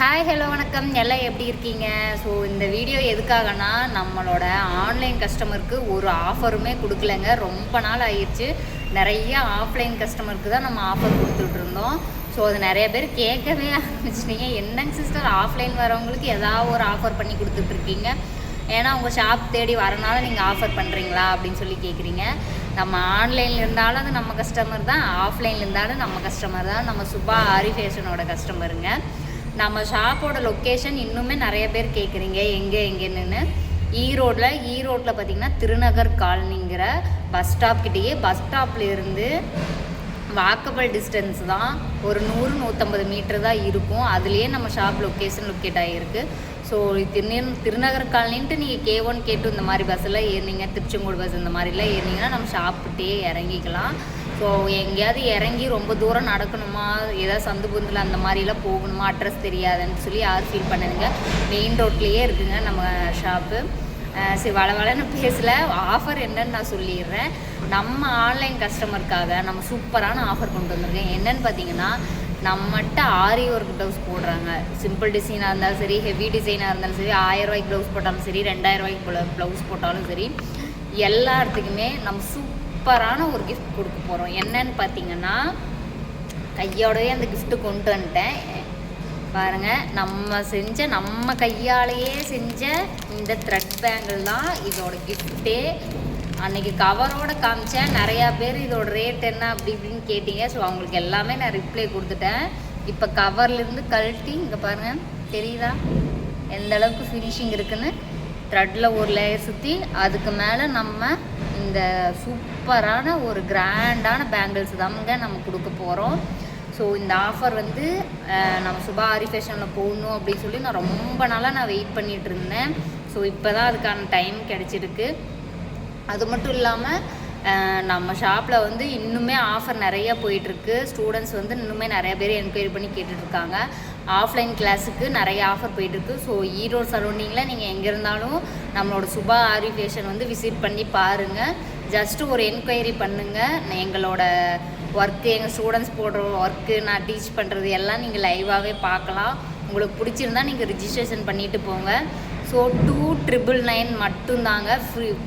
Hi hello வணக்கம், எல்லாம் எப்படி இருக்கீங்க? ஸோ இந்த வீடியோ எதுக்காகனா, நம்மளோட ஆன்லைன் கஸ்டமருக்கு ஒரு ஆஃபருமே கொடுக்கலங்க. ரொம்ப நாள் ஆயிடுச்சு. நிறைய ஆஃப்லைன் கஸ்டமருக்கு தான் நம்ம ஆஃபர் கொடுத்துட்ருந்தோம். ஸோ அது நிறைய பேர் கேட்கவே ஆரம்பிச்சிட்டிங்க. என்னங்க சிஸ்டர், ஆஃப்லைன் வரவங்களுக்கு ஏதாவது ஒரு ஆஃபர் பண்ணி கொடுத்துட்ருக்கீங்க, ஏன்னா உங்கள் ஷாப் தேடி வரனால நீங்கள் ஆஃபர் பண்ணுறீங்களா அப்படின்னு சொல்லி கேட்குறீங்க. நம்ம ஆன்லைனில் இருந்தாலும் அது நம்ம கஸ்டமர் தான், ஆஃப்லைனில் இருந்தாலும் நம்ம கஸ்டமர் தான். நம்ம சுபா ஆரி ஃபேஷனோட கஸ்டமருங்க. நம்ம ஷாப்போட லொக்கேஷன் இன்னுமே நிறைய பேர் கேட்குறீங்க, எங்கேன்னு. ஈரோட்டில் பார்த்திங்கன்னா திருநகர் காலனிங்கிற பஸ் ஸ்டாப் கிட்டேயே, பஸ் ஸ்டாப்லேருந்து வாக்கபிள் டிஸ்டன்ஸ் தான், ஒரு 100-150 மீட்டர் தான் இருக்கும். அதுலேயே நம்ம ஷாப் லொக்கேட் ஆகிருக்கு. ஸோ திருநகர் காலனின்ட்டு நீங்கள் K1 K2 இந்த மாதிரி பஸ்ஸெல்லாம் ஏறினீங்க, திருச்செங்கோடு பஸ் இந்த மாதிரிலாம் ஏறினீங்கன்னா நம்ம ஷாப்பிட்டே இறங்கிக்கலாம். ஸோ எங்கேயாவது இறங்கி ரொம்ப தூரம் நடக்கணுமா, ஏதாவது சந்து பொந்தில் அந்த மாதிரிலாம் போகணுமா, அட்ரஸ் தெரியாதுன்னு சொல்லி யாரும் ஃபீல் பண்ணுதுங்க. மெயின் ரோட்லேயே இருக்குங்க நம்ம ஷாப்பு. சரி, வளன்னு பேசலை. ஆஃபர் என்னன்னு நான் சொல்லிடுறேன். நம்ம ஆன்லைன் கஸ்டமருக்காக நம்ம சூப்பரான ஆஃபர் கொண்டு வந்திருக்கேன். என்னென்னு பார்த்தீங்கன்னா, நம்மகிட்ட ஆரி ஒர்க் ப்ளவுஸ் போடுறாங்க. சிம்பிள் டிசைனாக இருந்தாலும் சரி, ஹெவி டிசைனாக இருந்தாலும் சரி, 1000 ரூபாய்க்கு ப்ளவுஸ் போட்டாலும் சரி, 2000 ரூபாய்க்கு ப்ளவுஸ் போட்டாலும் சரி, எல்லா இடத்துக்குமே நம்ம சூப்பரான ஒரு கிஃப்ட் கொடுக்க போகிறோம். என்னன்னு பார்த்தீங்கன்னா, கையோடவே அந்த கிஃப்ட்டு கொண்டு வந்துட்டேன் பாருங்கள். நம்ம கையாலேயே செஞ்ச இந்த த்ரெட் பேங்கிள் தான் இதோட கிஃப்ட்டே. அன்றைக்கி கவரோடு காமிச்சேன். நிறையா பேர் இதோட ரேட் என்ன அப்படி இப்படின்னு கேட்டீங்க. ஸோ அவங்களுக்கு எல்லாமே நான் ரிப்ளை கொடுத்துட்டேன். இப்போ கவர்லேருந்து கழட்டி இங்கே பாருங்கள், தெரியுதா எந்த அளவுக்கு ஃபினிஷிங் இருக்குதுன்னு. த்ரெட்டில் ஒரு லேயர் சுற்றி அதுக்கு மேலே நம்ம இந்த சூப்பரான ஒரு கிராண்டான பேங்கிள்ஸ் தாங்க நம்ம கொடுக்க போகிறோம். ஸோ இந்த ஆஃபர் வந்து நம்ம சுபா ஆரி ஃபேஷனில் போகணும் அப்படின்னு சொல்லி நான் ரொம்ப நாளாக வெயிட் பண்ணிகிட்டு இருந்தேன். ஸோ இப்போ தான் அதுக்கான டைம் கிடச்சிருக்கு. அது மட்டும் இல்லாமல் நம்ம ஷாப்பில் வந்து இன்னுமே ஆஃபர் நிறையா போயிட்டுருக்கு. ஸ்டூடெண்ட்ஸ் வந்து இன்னுமே நிறைய பேர் என்கொயரி பண்ணி கேட்டுட்ருக்காங்க. ஆஃப்லைன் கிளாஸுக்கு நிறைய ஆஃபர் போயிட்டுருக்கு. ஸோ ஈரோடு சரௌண்டிங்கில் நீங்கள் எங்கே இருந்தாலும் நம்மளோட சுபா ஆரி ஃபேஷன் வந்து விசிட் பண்ணி பாருங்கள். ஜஸ்ட்டு ஒரு என்கொயரி பண்ணுங்கள். எங்களோட ஒர்க்கு, எங்கள் ஸ்டூடெண்ட்ஸ் போடுற ஒர்க்கு, நான் டீச் பண்ணுறது எல்லாம் நீங்கள் லைவாகவே பார்க்கலாம். உங்களுக்கு பிடிச்சிருந்தா நீங்கள் ரிஜிஸ்ட்ரேஷன் பண்ணிவிட்டு போங்க. ஸோ 2999 மட்டும்தாங்க.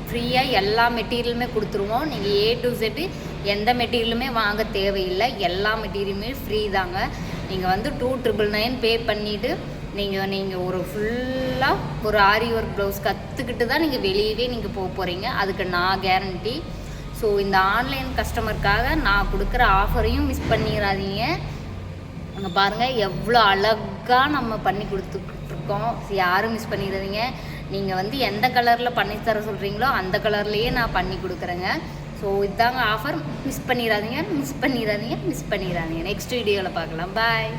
ஃப்ரீயாக எல்லா மெட்டீரியலுமே கொடுத்துருவோம். நீங்கள் A to Z எந்த மெட்டீரியலுமே வாங்க தேவையில்லை. எல்லா மெட்டீரியலுமே ஃப்ரீ தாங்க. நீங்கள் வந்து 2999 பே பண்ணிவிட்டு நீங்கள் ஒரு ஃபுல்லாக ஒரு ஆரி ஒர்க் ப்ளவுஸ் கற்றுக்கிட்டு தான் நீங்கள் வெளியவே நீங்கள் போக போகிறீங்க. அதுக்கு நான் கேரண்டி. ஸோ இந்த ஆன்லைன் கஸ்டமருக்காக நான் கொடுக்குற ஆஃபரையும் மிஸ் பண்ணிடாதீங்க. அங்கே பாருங்கள் எவ்வளோ அழகாக நம்ம பண்ணி கொடுத்துட்ருக்கோம். யாரும் மிஸ் பண்ணிடாதீங்க. நீங்கள் வந்து எந்த கலரில் பண்ணித்தர சொல்கிறீங்களோ அந்த கலர்லேயே நான் பண்ணி கொடுக்குறேங்க. ஸோ இதாங்க ஆஃபர். மிஸ் பண்ணிடாதீங்க. நெக்ஸ்ட் வீடியோவில் பார்க்கலாம். பாய்.